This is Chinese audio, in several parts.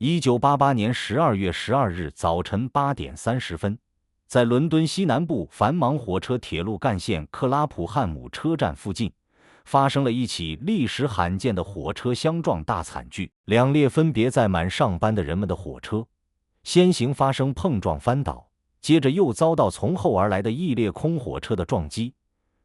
1988年12月12日早晨8点30分，在伦敦西南部繁忙火车铁路干线克拉普汉姆车站附近，发生了一起历史罕见的火车相撞大惨剧。两列分别载满上班的人们的火车，先行发生碰撞翻倒，接着又遭到从后而来的一列空火车的撞击，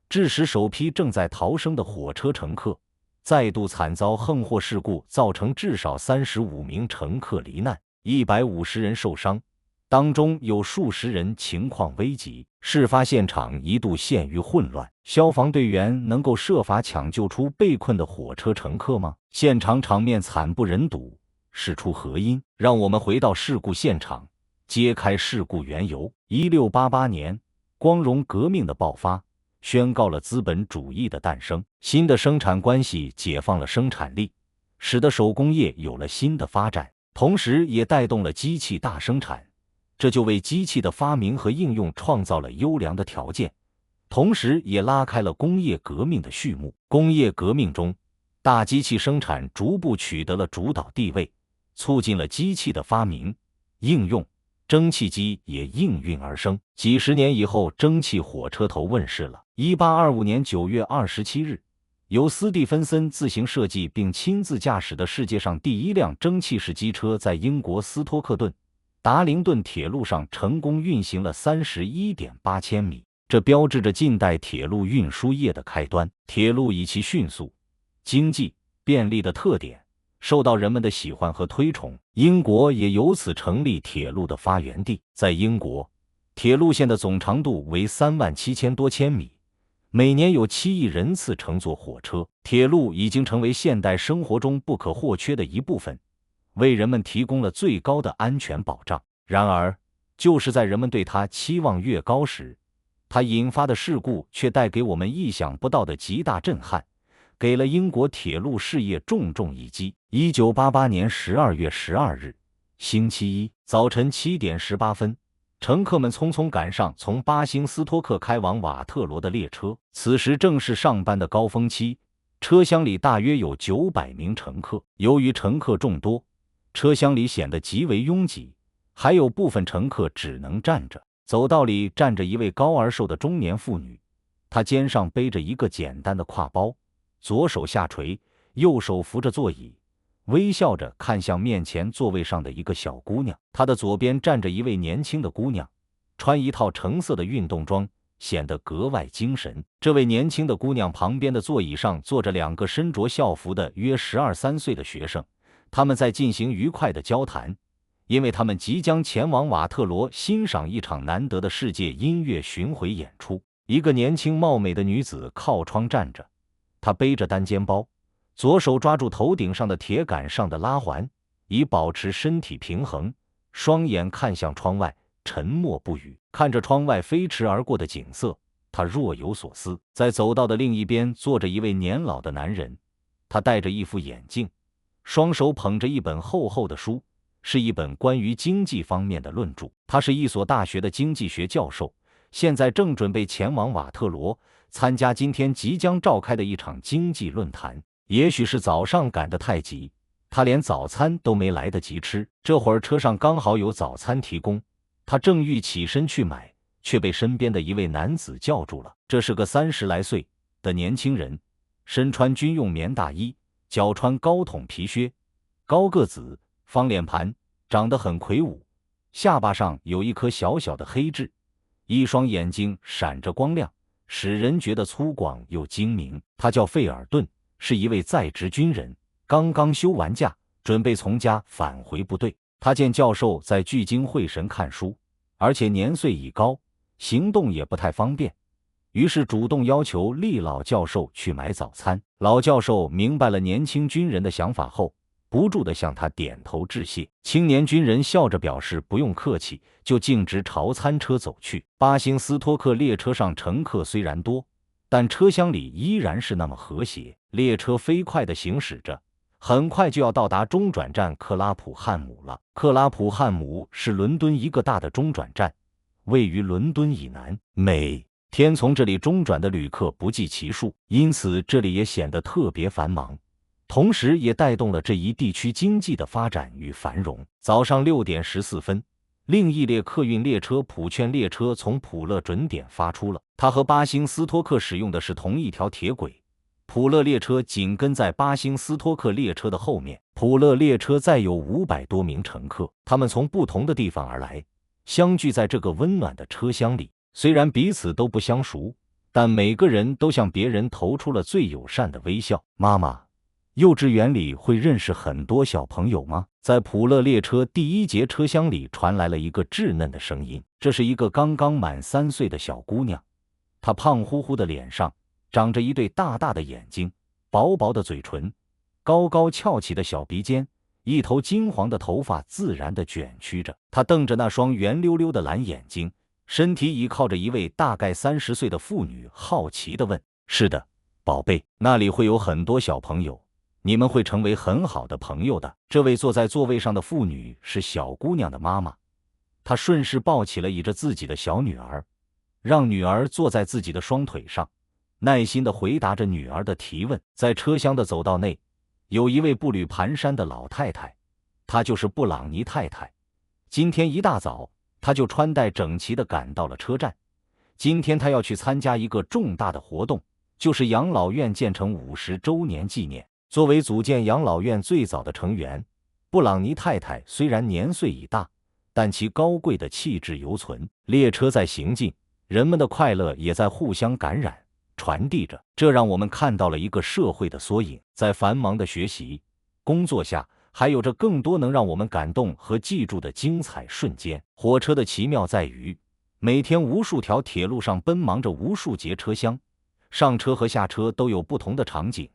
致使首批正在逃生的火车乘客再度惨遭横祸事故，造成至少35名乘客罹难，150人受伤，当中有数十人情况危急。事发现场一度陷于混乱，消防队员能够设法抢救出被困的火车乘客吗？现场场面惨不忍睹，事出何因？让我们回到事故现场，揭开事故缘由。1688年，光荣革命的爆发宣告了资本主义的诞生，新的生产关系解放了生产力，使得手工业有了新的发展，同时也带动了机器大生产，这就为机器的发明和应用创造了优良的条件，同时也拉开了工业革命的序幕。工业革命中，大机器生产逐步取得了主导地位，促进了机器的发明、应用，蒸汽机也应运而生。几十年以后，蒸汽火车头问世了。1825年9月27日，由斯蒂芬森自行设计并亲自驾驶的世界上第一辆蒸汽式机车在英国斯托克顿达灵顿铁路上成功运行了31.8千米，这标志着近代铁路运输业的开端。铁路以其迅速、经济、便利的特点受到人们的喜欢和推崇，英国也由此成立铁路的发源地。在英国，铁路线的总长度为37000多千米，每年有7亿人次乘坐火车。铁路已经成为现代生活中不可或缺的一部分，为人们提供了最高的安全保障。然而，就是在人们对它期望越高时，它引发的事故却带给我们意想不到的极大震撼，给了英国铁路事业重重一击。1988年12月12日，星期一早晨7点18分，乘客们匆匆赶上从巴兴斯托克开往瓦特罗的列车，此时正是上班的高峰期，车厢里大约有900名乘客。由于乘客众多，车厢里显得极为拥挤，还有部分乘客只能站着。走道里站着一位高而瘦的中年妇女，她肩上背着一个简单的挎包，左手下垂，右手扶着座椅，微笑着看向面前座位上的一个小姑娘。她的左边站着一位年轻的姑娘，穿一套橙色的运动装，显得格外精神。这位年轻的姑娘旁边的座椅上坐着2个身着校服的约12、13岁的学生，他们在进行愉快的交谈，因为他们即将前往瓦特罗欣赏一场难得的世界音乐巡回演出。一个年轻貌美的女子靠窗站着，她背着单肩包，左手抓住头顶上的铁杆上的拉环，以保持身体平衡，双眼看向窗外，沉默不语。看着窗外飞驰而过的景色，她若有所思。在走道的另一边坐着一位年老的男人，他戴着一副眼镜，双手捧着一本厚厚的书，是一本关于经济方面的论著。他是一所大学的经济学教授，现在正准备前往瓦特罗参加今天即将召开的一场经济论坛。也许是早上赶得太急，他连早餐都没来得及吃。这会儿车上刚好有早餐提供，他正欲起身去买，却被身边的一位男子叫住了。这是个30来岁的年轻人，身穿军用棉大衣，脚穿高筒皮靴，高个子，方脸盘，长得很魁梧，下巴上有一颗小小的黑痣，一双眼睛闪着光亮，使人觉得粗犷又精明。他叫费尔顿，是一位在职军人，刚刚休完假，准备从家返回部队。他见教授在聚精会神看书，而且年岁已高，行动也不太方便，于是主动要求厉老教授去买早餐。老教授明白了年轻军人的想法后，不住地向他点头致谢。青年军人笑着表示不用客气，就径直朝餐车走去。巴兴斯托克列车上乘客虽然多，但车厢里依然是那么和谐。列车飞快地行驶着，很快就要到达中转站克拉普汉姆了。克拉普汉姆是伦敦一个大的中转站，位于伦敦以南，每天从这里中转的旅客不计其数，因此这里也显得特别繁忙。同时也带动了这一地区经济的发展与繁荣。早上6点14分，另一列客运列车普券列车从普勒准点发出了，它和巴兴斯托克使用的是同一条铁轨。普勒列车紧跟在巴兴斯托克列车的后面。普勒列车载有500多名乘客，他们从不同的地方而来，相聚在这个温暖的车厢里。虽然彼此都不相熟，但每个人都向别人投出了最友善的微笑。妈妈，幼稚园里会认识很多小朋友吗？在普勒列车第一节车厢里传来了一个稚嫩的声音，这是一个刚刚满3岁的小姑娘，她胖乎乎的脸上长着一对大大的眼睛，薄薄的嘴唇，高高翘起的小鼻尖，一头金黄的头发自然地卷曲着。她瞪着那双圆溜溜的蓝眼睛，身体倚靠着一位大概30岁的妇女，好奇地问：是的，宝贝，那里会有很多小朋友，你们会成为很好的朋友的。这位坐在座位上的妇女是小姑娘的妈妈，她顺势抱起了倚着自己的小女儿，让女儿坐在自己的双腿上，耐心地回答着女儿的提问。在车厢的走道内，有一位步履蹒跚的老太太，她就是布朗尼太太。今天一大早，她就穿戴整齐地赶到了车站。今天她要去参加一个重大的活动，就是养老院建成50周年纪念。作为组建养老院最早的成员，布朗尼太太虽然年岁已大，但其高贵的气质犹存。列车在行进，人们的快乐也在互相感染传递着，这让我们看到了一个社会的缩影。在繁忙的学习工作下，还有着更多能让我们感动和记住的精彩瞬间。火车的奇妙在于，每天无数条铁路上奔忙着无数节车厢，上车和下车都有不同的场景，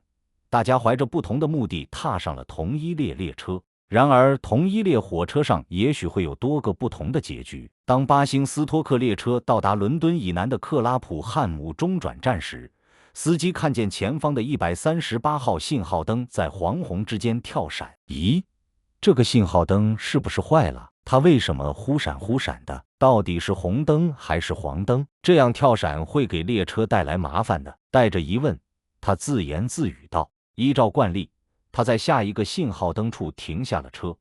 大家怀着不同的目的踏上了同一列列车。然而同一列火车上也许会有多个不同的结局。当巴兴斯托克列车到达伦敦以南的克拉普汉姆中转站时，司机看见前方的138号信号灯在黄红之间跳闪。咦，这个信号灯是不是坏了？它为什么忽闪忽闪的？到底是红灯还是黄灯？这样跳闪会给列车带来麻烦的。带着疑问，他自言自语道。依照惯例，他在下一个信号灯处停下了车，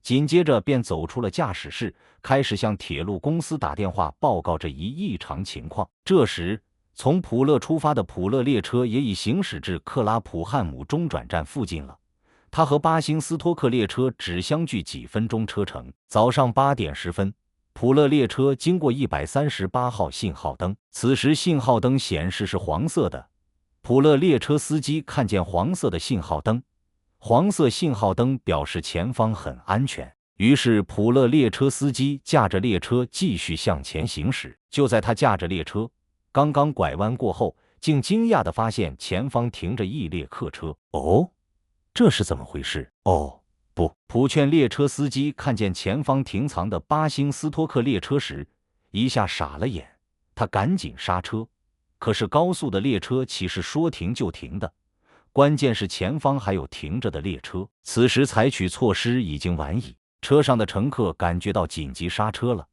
紧接着便走出了驾驶室，开始向铁路公司打电话报告这一异常情况。这时，从普勒出发的普勒列车也已行驶至克拉普汉姆中转站附近了。它和巴兴斯托克列车只相距几分钟车程。早上8点10分，普勒列车经过138号信号灯，此时信号灯显示是黄色的。普勒列车司机看见黄色的信号灯，黄色信号灯表示前方很安全，于是普勒列车司机驾着列车继续向前行驶。就在他驾着列车刚刚拐弯过后，竟惊讶地发现前方停着一列客车。哦，这是怎么回事？哦，不，普券列车司机看见前方停藏的巴兴斯托克列车时，一下傻了眼，他赶紧刹车。可是高速的列车岂是说停就停的？关键是前方还有停着的列车。此时采取措施已经晚矣，车上的乘客感觉到紧急刹车了。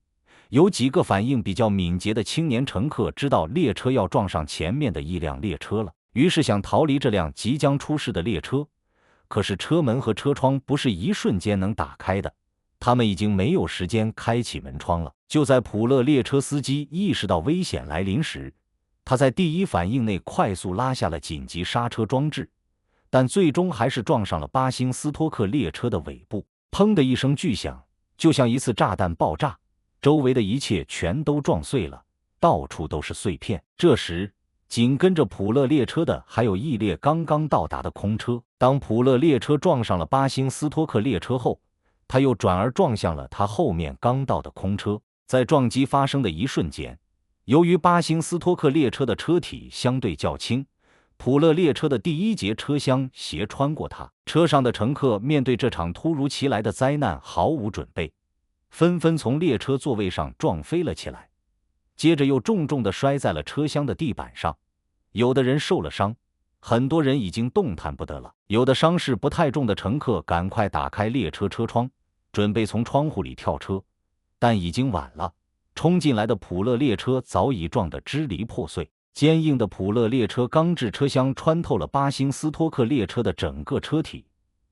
有几个反应比较敏捷的青年乘客知道列车要撞上前面的一辆列车了，于是想逃离这辆即将出事的列车。可是车门和车窗不是一瞬间能打开的，他们已经没有时间开启门窗了。就在普勒列车司机意识到危险来临时，他在第一反应内快速拉下了紧急刹车装置，但最终还是撞上了巴兴斯托克列车的尾部。砰的一声巨响，就像一次炸弹爆炸，周围的一切全都撞碎了，到处都是碎片。这时，紧跟着普勒列车的还有一列刚刚到达的空车。当普勒列车撞上了巴兴斯托克列车后，他又转而撞向了他后面刚到的空车。在撞击发生的一瞬间，由于巴兴斯托克列车的车体相对较轻，普勒列车的第一节车厢斜穿过它。车上的乘客面对这场突如其来的灾难毫无准备，纷纷从列车座位上撞飞了起来，接着又重重地摔在了车厢的地板上。有的人受了伤，很多人已经动弹不得了。有的伤势不太重的乘客赶快打开列车车窗，准备从窗户里跳车，但已经晚了。冲进来的普勒列车早已撞得支离破碎。坚硬的普勒列车钢制车厢穿透了巴辛斯托克列车的整个车体，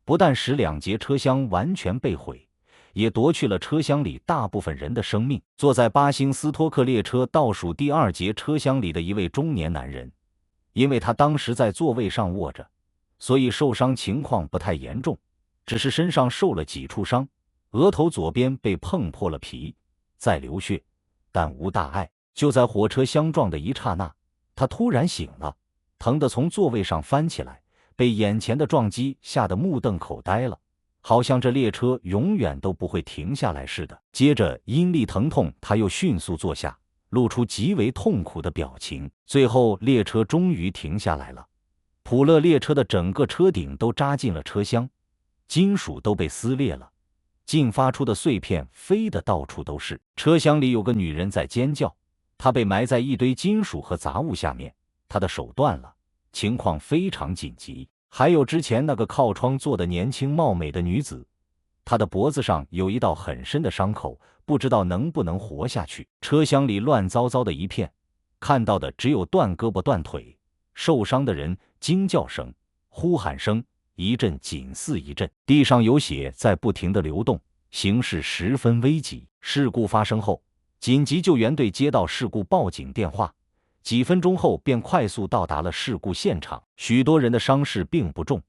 不但使2节车厢完全被毁，也夺去了车厢里大部分人的生命。坐在巴辛斯托克列车倒数第2节车厢里的一位中年男人，因为他当时在座位上卧着，所以受伤情况不太严重，只是身上受了几处伤，额头左边被碰破了皮，在流血，但无大碍。就在火车相撞的一刹那，他突然醒了，疼得从座位上翻起来，被眼前的撞击吓得目瞪口呆了，好像这列车永远都不会停下来似的。接着因力疼痛，他又迅速坐下，露出极为痛苦的表情。最后列车终于停下来了，普勒列车的整个车顶都扎进了车厢，金属都被撕裂了，劲发出的碎片飞得到处都是。车厢里有个女人在尖叫，她被埋在一堆金属和杂物下面，她的手断了，情况非常紧急。还有之前那个靠窗坐的年轻貌美的女子，她的脖子上有一道很深的伤口，不知道能不能活下去。车厢里乱糟糟的一片，看到的只有断胳膊断腿、受伤的人，惊叫声、呼喊声一阵紧似一阵，地上有血在不停地流动，形势十分危急。事故发生后，紧急救援队接到事故报警电话，几分钟后便快速到达了事故现场。许多人的伤势并不重，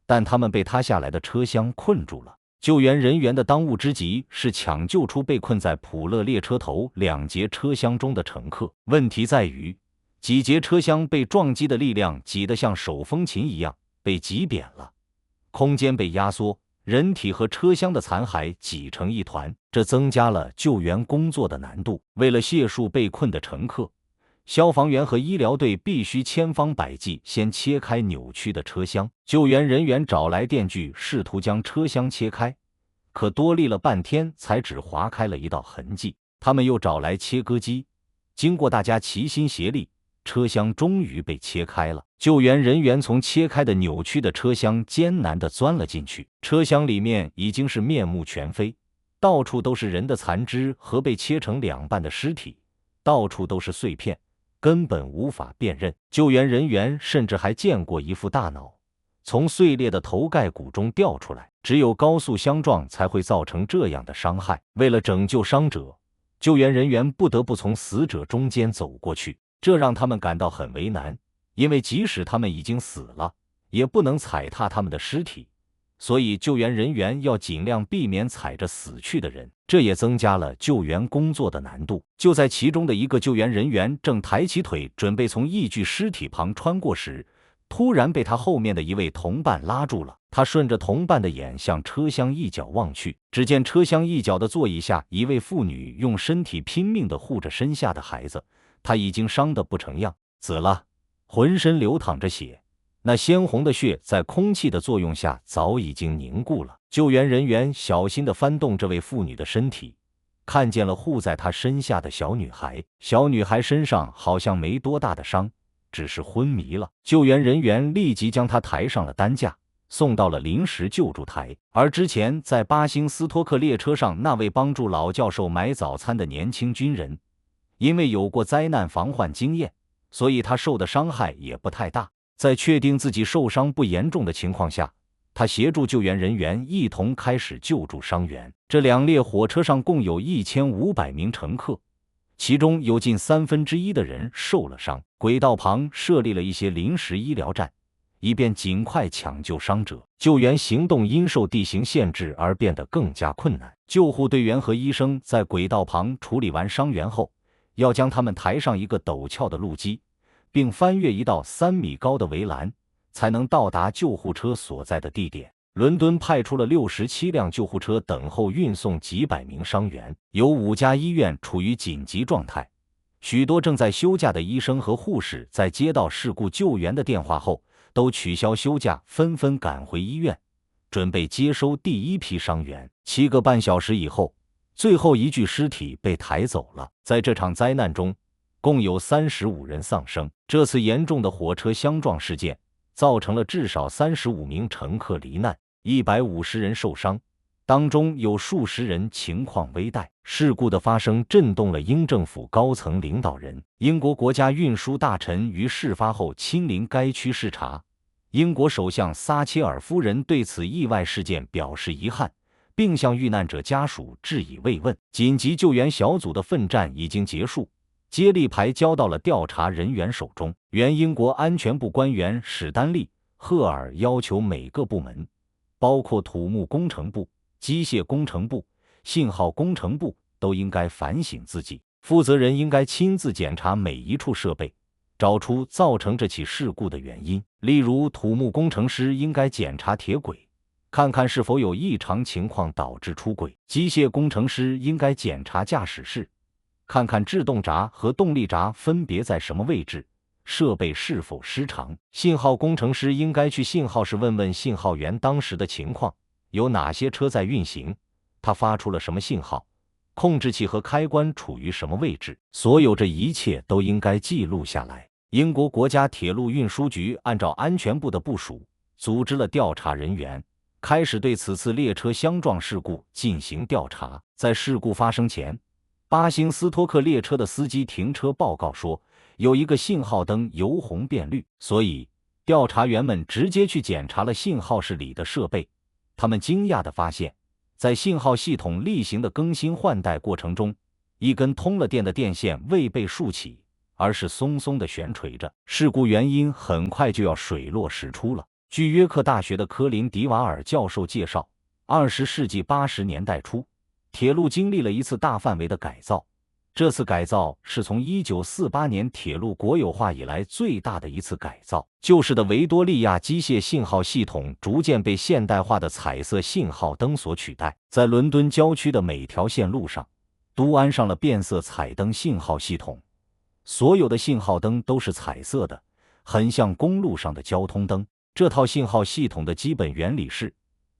但他们被塌下来的车厢困住了。救援人员的当务之急是抢救出被困在普勒列车头2节车厢中的乘客。问题在于，几节车厢被撞击的力量挤得像手风琴一样，被挤扁了，空间被压缩，人体和车厢的残骸挤成一团，这增加了救援工作的难度。为了卸赎被困的乘客，消防员和医疗队必须千方百计先切开扭曲的车厢。救援人员找来电锯，试图将车厢切开，可多历了半天才只划开了一道痕迹。他们又找来切割机，经过大家齐心协力，车厢终于被切开了。救援人员从切开的扭曲的车厢艰难地钻了进去，车厢里面已经是面目全非，到处都是人的残肢和被切成2半的尸体，到处都是碎片，根本无法辨认。救援人员甚至还见过一副大脑从碎裂的头盖骨中掉出来，只有高速相撞才会造成这样的伤害。为了拯救伤者，救援人员不得不从死者中间走过去，这让他们感到很为难，因为即使他们已经死了，也不能踩踏他们的尸体，所以救援人员要尽量避免踩着死去的人，这也增加了救援工作的难度。就在其中的一个救援人员正抬起腿准备从一具尸体旁穿过时，突然被他后面的一位同伴拉住了。他顺着同伴的眼向车厢一角望去，只见车厢一角的座椅下，一位妇女用身体拼命地护着身下的孩子，她已经伤得不成样子了，浑身流淌着血，那鲜红的血在空气的作用下早已经凝固了。救援人员小心地翻动这位妇女的身体，看见了护在她身下的小女孩。小女孩身上好像没多大的伤，只是昏迷了。救援人员立即将她抬上了担架，送到了临时救助台。而之前在巴辛斯托克列车上那位帮助老教授买早餐的年轻军人，因为有过灾难防患经验，所以他受的伤害也不太大。在确定自己受伤不严重的情况下，他协助救援人员一同开始救助伤员。这2列火车上共有1500名乘客，其中有近1/3的人受了伤。轨道旁设立了一些临时医疗站，以便尽快抢救伤者。救援行动因受地形限制而变得更加困难。救护队员和医生在轨道旁处理完伤员后，要将他们抬上一个陡峭的路基，并翻越一道3米高的围栏，才能到达救护车所在的地点。伦敦派出了67辆救护车等候运送几百名伤员，有5家医院处于紧急状态，许多正在休假的医生和护士在接到事故救援的电话后，都取消休假，纷纷赶回医院，准备接收第一批伤员。7个半小时以后，最后一具尸体被抬走了。在这场灾难中，共有35人丧生。这次严重的火车相撞事件造成了至少35名乘客罹难，150人受伤，当中有数十人情况危殆。事故的发生震动了英政府高层领导人。英国国家运输大臣于事发后亲临该区视察。英国首相撒切尔夫人对此意外事件表示遗憾，并向遇难者家属致以慰问。紧急救援小组的奋战已经结束，接力牌交到了调查人员手中。原英国安全部官员史丹利·赫尔要求每个部门，包括土木工程部、机械工程部、信号工程部，都应该反省自己。负责人应该亲自检查每一处设备，找出造成这起事故的原因。例如，土木工程师应该检查铁轨，看看是否有异常情况导致出轨；机械工程师应该检查驾驶室，看看制动闸和动力闸分别在什么位置，设备是否失常；信号工程师应该去信号室问问信号员当时的情况，有哪些车在运行，它发出了什么信号，控制器和开关处于什么位置。所有这一切都应该记录下来。英国国家铁路运输局按照安全部的部署，组织了调查人员，开始对此次列车相撞事故进行调查。在事故发生前，巴兴斯托克列车的司机停车报告说，有一个信号灯由红变绿，所以调查员们直接去检查了信号室里的设备。他们惊讶地发现，在信号系统例行的更新换代过程中，一根通了电的电线未被竖起，而是松松地悬垂着。事故原因很快就要水落石出了。据约克大学的科林·迪瓦尔教授介绍，20世纪80年代初，铁路经历了一次大范围的改造。这次改造是从1948年铁路国有化以来最大的一次改造。旧式的维多利亚机械信号系统逐渐被现代化的彩色信号灯所取代。在伦敦郊区的每条线路上，都安上了变色彩灯信号系统。所有的信号灯都是彩色的，很像公路上的交通灯。这套信号系统的基本原理是，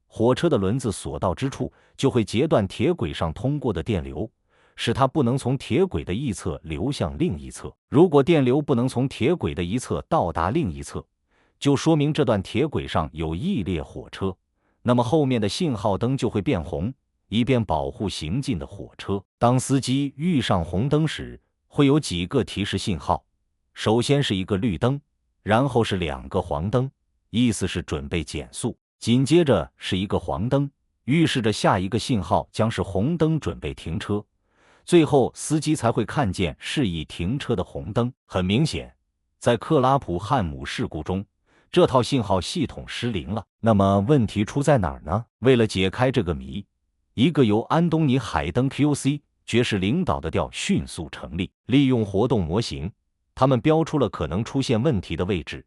火车的轮子所到之处就会截断铁轨上通过的电流，使它不能从铁轨的一侧流向另一侧。如果电流不能从铁轨的一侧到达另一侧，就说明这段铁轨上有一列火车，那么后面的信号灯就会变红，以便保护行进的火车。当司机遇上红灯时，会有几个提示信号，首先是一个绿灯，然后是2个黄灯，意思是准备减速，紧接着是一个黄灯，预示着下一个信号将是红灯，准备停车。最后司机才会看见示意停车的红灯。很明显，在克拉普汉姆事故中，这套信号系统失灵了。那么问题出在哪儿呢？为了解开这个谜，一个由安东尼·海登 QC 爵士领导的调迅速成立。利用活动模型，他们标出了可能出现问题的位置，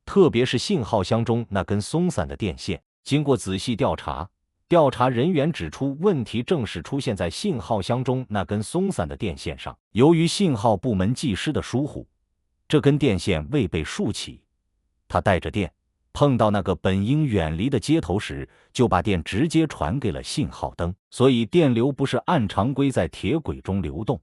特别是信号箱中那根松散的电线。经过仔细调查，调查人员指出，问题正是出现在信号箱中那根松散的电线上。由于信号部门技师的疏忽，这根电线未被竖起，它带着电，碰到那个本应远离的接头时，就把电直接传给了信号灯。所以电流不是按常规在铁轨中流动，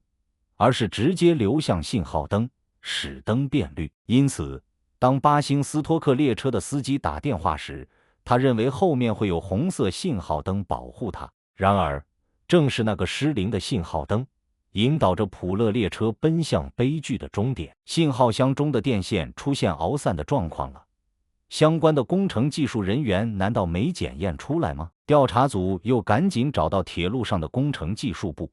而是直接流向信号灯，使灯变绿。因此，当巴兴斯托克列车的司机打电话时，他认为后面会有红色信号灯保护他。然而，正是那个失灵的信号灯，引导着普勒列车奔向悲剧的终点。信号箱中的电线出现熬散的状况了，相关的工程技术人员难道没检验出来吗？调查组又赶紧找到铁路上的工程技术部，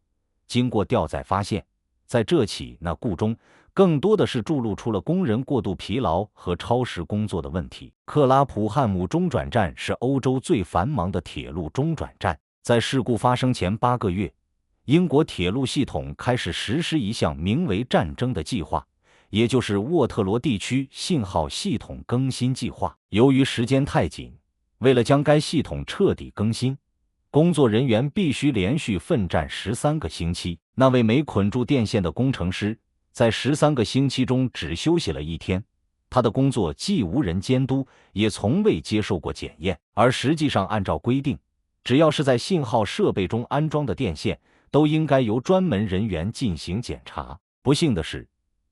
经过调载发现，在这起那故中，更多的是注入出了工人过度疲劳和超时工作的问题。克拉普汉姆中转站是欧洲最繁忙的铁路中转站。在事故发生前8个月，英国铁路系统开始实施一项名为战争的计划，也就是沃特罗地区信号系统更新计划。由于时间太紧，为了将该系统彻底更新，工作人员必须连续奋战13个星期。那位没捆住电线的工程师在13个星期中只休息了1天，他的工作既无人监督，也从未接受过检验。而实际上，按照规定，只要是在信号设备中安装的电线，都应该由专门人员进行检查。不幸的是，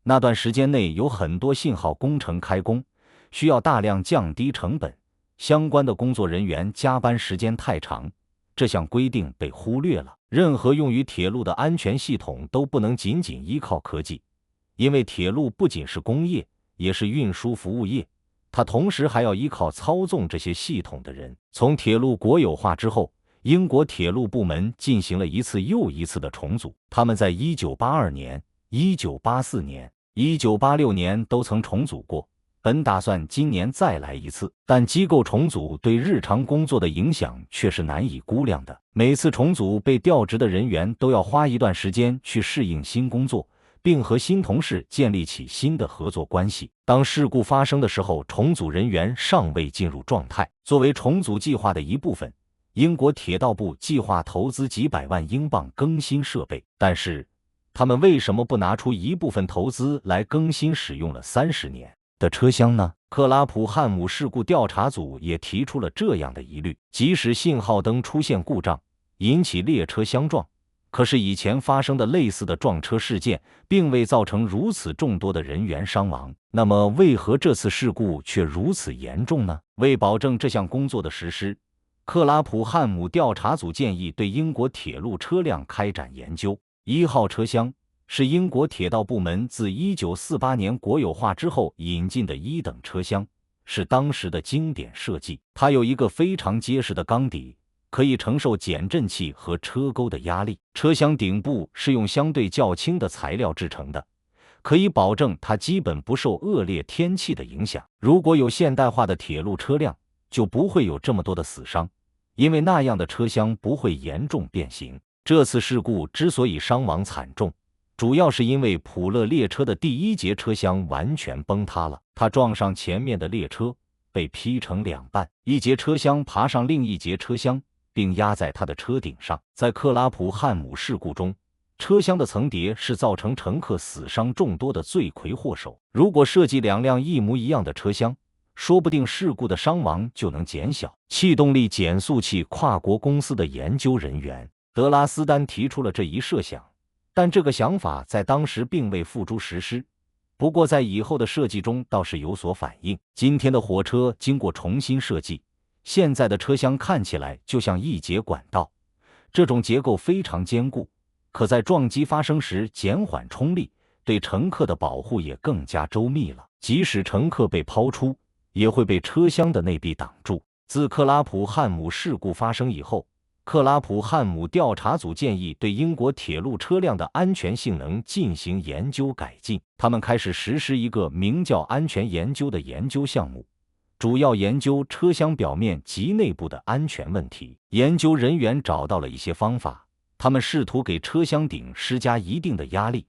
那段时间内有很多信号工程开工，需要大量降低成本，相关的工作人员加班时间太长，这项规定被忽略了。任何用于铁路的安全系统都不能仅仅依靠科技，因为铁路不仅是工业，也是运输服务业，它同时还要依靠操纵这些系统的人。从铁路国有化之后，英国铁路部门进行了一次又一次的重组，他们在1982年、1984年、1986年都曾重组过。本打算今年再来一次，但机构重组对日常工作的影响却是难以估量的。每次重组，被调职的人员都要花一段时间去适应新工作，并和新同事建立起新的合作关系。当事故发生的时候，重组人员尚未进入状态。作为重组计划的一部分，英国铁道部计划投资几百万英镑更新设备，但是他们为什么不拿出一部分投资来更新使用了30年的车厢呢？克拉普汉姆事故调查组也提出了这样的疑虑。即使信号灯出现故障，引起列车相撞，可是以前发生的类似的撞车事件并未造成如此众多的人员伤亡，那么为何这次事故却如此严重呢？为保证这项工作的实施，克拉普汉姆调查组建议对英国铁路车辆开展研究。1号车厢是英国铁道部门自1948年国有化之后引进的1等车厢，是当时的经典设计。它有一个非常结实的钢底，可以承受减震器和车钩的压力。车厢顶部是用相对较轻的材料制成的，可以保证它基本不受恶劣天气的影响。如果有现代化的铁路车辆，就不会有这么多的死伤，因为那样的车厢不会严重变形。这次事故之所以伤亡惨重，主要是因为普勒列车的第1节车厢完全崩塌了，它撞上前面的列车，被劈成2半，一节车厢爬上另一节车厢，并压在它的车顶上。在克拉普汉姆事故中，车厢的层叠是造成乘客死伤众多的罪魁祸首。如果设计2辆一模一样的车厢，说不定事故的伤亡就能减小。气动力减速器跨国公司的研究人员德拉斯丹提出了这一设想，但这个想法在当时并未付诸实施，不过在以后的设计中倒是有所反映。今天的火车经过重新设计，现在的车厢看起来就像一节管道，这种结构非常坚固，可在撞击发生时减缓冲力，对乘客的保护也更加周密了。即使乘客被抛出，也会被车厢的内壁挡住。自克拉普汉姆事故发生以后，克拉普汉姆调查组建议对英国铁路车辆的安全性能进行研究改进。他们开始实施一个名叫安全研究的研究项目，主要研究车厢表面及内部的安全问题。研究人员找到了一些方法，他们试图给车厢顶施加一定的压力。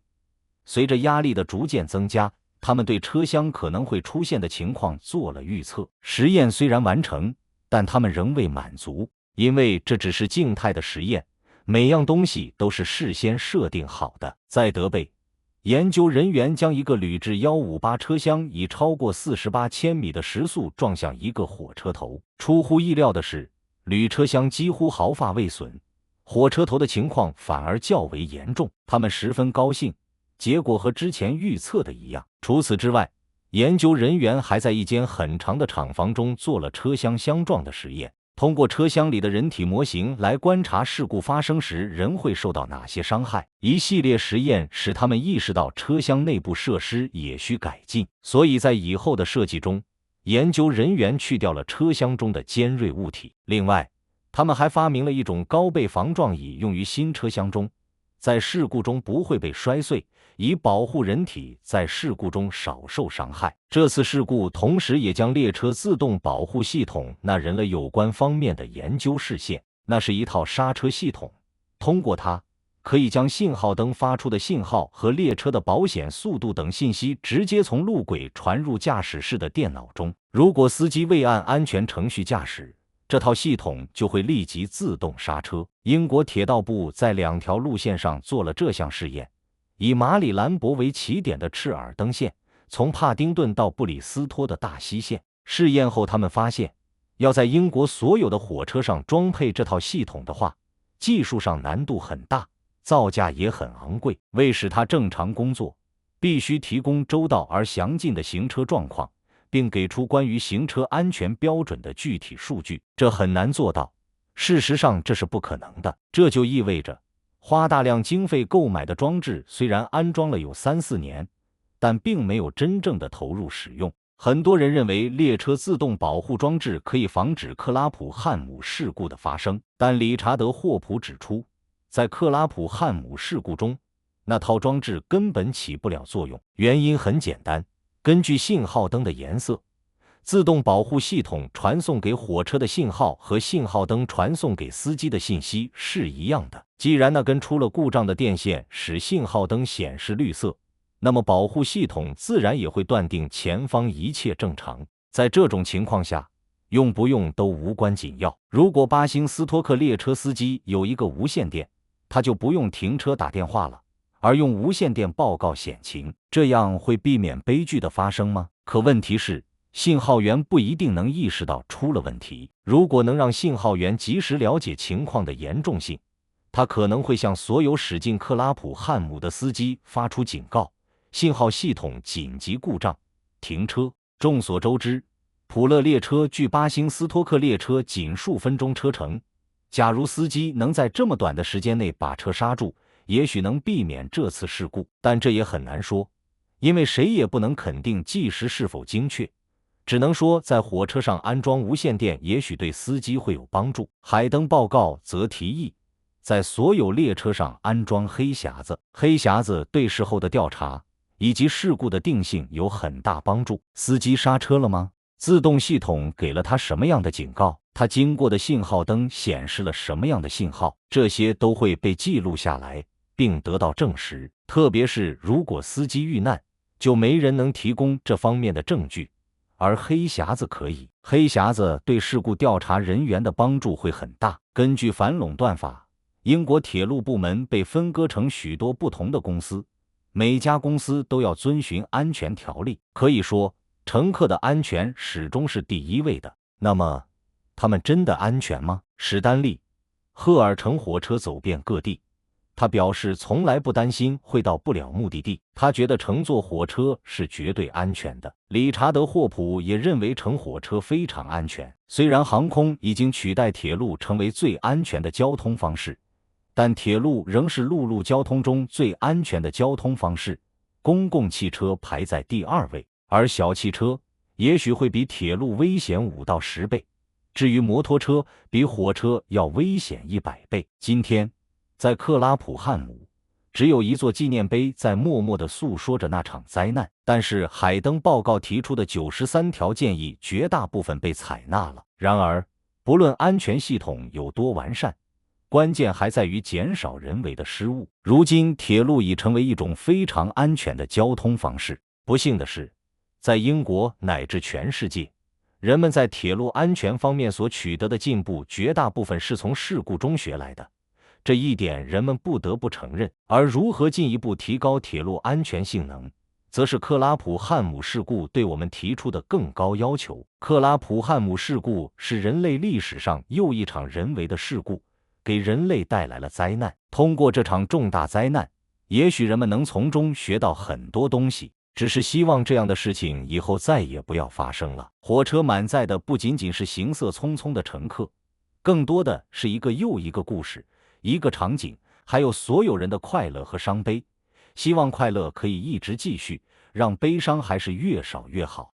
随着压力的逐渐增加，他们对车厢可能会出现的情况做了预测。实验虽然完成，但他们仍未满足，因为这只是静态的实验，每样东西都是事先设定好的。在德贝，研究人员将一个铝制158车厢以超过48千米的时速撞向一个火车头。出乎意料的是，铝车厢几乎毫发未损，火车头的情况反而较为严重。他们十分高兴，结果和之前预测的一样。除此之外，研究人员还在一间很长的厂房中做了车厢相撞的实验，通过车厢里的人体模型来观察事故发生时人会受到哪些伤害。一系列实验使他们意识到车厢内部设施也需改进，所以在以后的设计中，研究人员去掉了车厢中的尖锐物体。另外，他们还发明了一种高倍防撞椅用于新车厢中，在事故中不会被摔碎，以保护人体在事故中少受伤害。这次事故同时也将列车自动保护系统纳入了有关方面的研究视线。那是一套刹车系统，通过它可以将信号灯发出的信号和列车的保险速度等信息直接从路轨传入驾驶室的电脑中。如果司机未按安全程序驾驶，这套系统就会立即自动刹车。英国铁道部在2条路线上做了这项试验，以马里兰博为起点的赤尔登线，从帕丁顿到布里斯托的大西线。试验后，他们发现，要在英国所有的火车上装配这套系统的话，技术上难度很大，造价也很昂贵。为使它正常工作，必须提供周到而详尽的行车状况，并给出关于行车安全标准的具体数据，这很难做到。事实上，这是不可能的。这就意味着，花大量经费购买的装置虽然安装了有3-4年，但并没有真正的投入使用。很多人认为列车自动保护装置可以防止克拉普汉姆事故的发生，但理查德·霍普指出，在克拉普汉姆事故中，那套装置根本起不了作用。原因很简单，根据信号灯的颜色，自动保护系统传送给火车的信号和信号灯传送给司机的信息是一样的。既然那根出了故障的电线使信号灯显示绿色，那么保护系统自然也会断定前方一切正常。在这种情况下，用不用都无关紧要。如果巴辛斯托克列车司机有一个无线电，他就不用停车打电话了，而用无线电报告险情，这样会避免悲剧的发生吗？可问题是，信号员不一定能意识到出了问题。如果能让信号员及时了解情况的严重性，他可能会向所有驶进克拉普汉姆的司机发出警告：信号系统紧急故障，停车。众所周知，普勒列车距巴辛斯托克列车仅数分钟车程。假如司机能在这么短的时间内把车刹住，也许能避免这次事故，但这也很难说，因为谁也不能肯定计时是否精确。只能说，在火车上安装无线电也许对司机会有帮助。海登报告则提议，在所有列车上安装黑匣子。黑匣子对事后的调查以及事故的定性有很大帮助。司机刹车了吗？自动系统给了他什么样的警告？他经过的信号灯显示了什么样的信号？这些都会被记录下来，并得到证实。特别是如果司机遇难，就没人能提供这方面的证据，而黑匣子可以。黑匣子对事故调查人员的帮助会很大。根据反垄断法，英国铁路部门被分割成许多不同的公司，每家公司都要遵循安全条例。可以说，乘客的安全始终是第一位的。那么，他们真的安全吗？史丹利·赫尔乘火车走遍各地，他表示从来不担心会到不了目的地。他觉得乘坐火车是绝对安全的。理查德·霍普也认为乘火车非常安全。虽然航空已经取代铁路成为最安全的交通方式，但铁路仍是陆路交通中最安全的交通方式。公共汽车排在第2位，而小汽车也许会比铁路危险5到10倍。至于摩托车，比火车要危险100倍。今天，在克拉普汉姆，只有一座纪念碑在默默地诉说着那场灾难。但是海登报告提出的93条建议绝大部分被采纳了。然而，不论安全系统有多完善，关键还在于减少人为的失误。如今，铁路已成为一种非常安全的交通方式。不幸的是，在英国乃至全世界，人们在铁路安全方面所取得的进步，绝大部分是从事故中学来的。这一点人们不得不承认。而如何进一步提高铁路安全性能，则是克拉普汉姆事故对我们提出的更高要求。克拉普汉姆事故是人类历史上又一场人为的事故，给人类带来了灾难。通过这场重大灾难，也许人们能从中学到很多东西。只是希望这样的事情以后再也不要发生了。火车满载的不仅仅是行色匆匆的乘客，更多的是一个又一个故事，一个场景，还有所有人的快乐和伤悲。希望快乐可以一直继续，让悲伤还是越少越好。